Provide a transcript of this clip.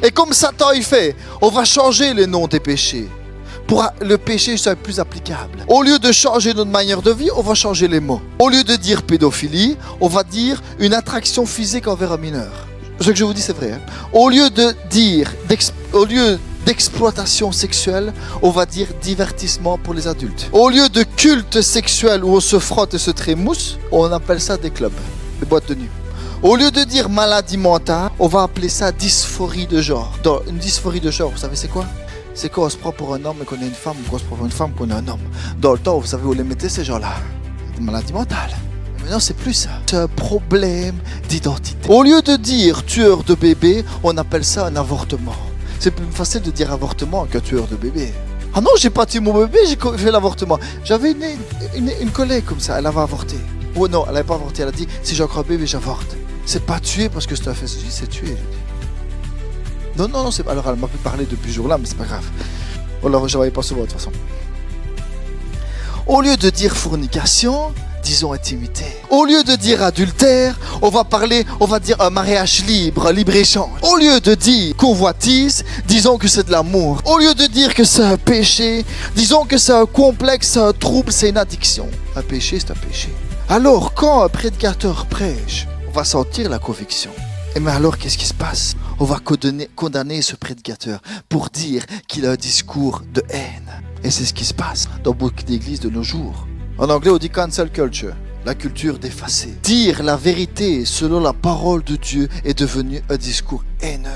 Et comme Satan il fait, on va changer le nom des péchés. Pour le péché soit plus applicable. Au lieu de changer notre manière de vie, on va changer les mots. Au lieu de dire pédophilie, on va dire une attraction physique envers un mineur. Ce que je vous dis, c'est vrai. Hein? Au lieu d'exploitation sexuelle, on va dire divertissement pour les adultes. Au lieu de culte sexuel où on se frotte et se trémousse, on appelle ça des clubs, des boîtes de nuit. Au lieu de dire maladie mentale, on va appeler ça dysphorie de genre. Dans une dysphorie de genre, vous savez c'est quoi? C'est quand on se prend pour un homme et qu'on est une femme, ou qu'on se prend pour une femme qu'on est un homme. Dans le temps, vous savez où les mettez ces gens-là? Des maladies mentales. Mais non, c'est plus ça. C'est un problème d'identité. Au lieu de dire tueur de bébé, on appelle ça un avortement. C'est plus facile de dire avortement qu'un tueur de bébé. Ah non, j'ai pas tué mon bébé, j'ai fait l'avortement. J'avais une collègue comme ça, elle avait avorté. Oh non, elle n'avait pas avorté, elle a dit si j'ai encore un bébé, j'avorte. C'est pas tuer parce que c'est un fait ceci, c'est tuer. Non, c'est... Alors elle m'a pu parler depuis ce jour-là, mais c'est pas grave. Alors je ne voyais pas souvent de toute façon. Au lieu de dire fornication, disons intimité. Au lieu de dire adultère, on va dire un mariage libre, un libre-échange. Au lieu de dire convoitise, disons que c'est de l'amour. Au lieu de dire que c'est un péché, disons que c'est un complexe, c'est un trouble, c'est une addiction. Un péché, c'est un péché. Alors quand un prédicateur prêche, on va sentir la conviction. Et mais alors, qu'est-ce qui se passe? On va condamner ce prédicateur pour dire qu'il a un discours de haine. Et c'est ce qui se passe dans beaucoup d'églises de nos jours. En anglais, on dit cancel culture, la culture d'effacer. Dire la vérité selon la parole de Dieu est devenu un discours haineux.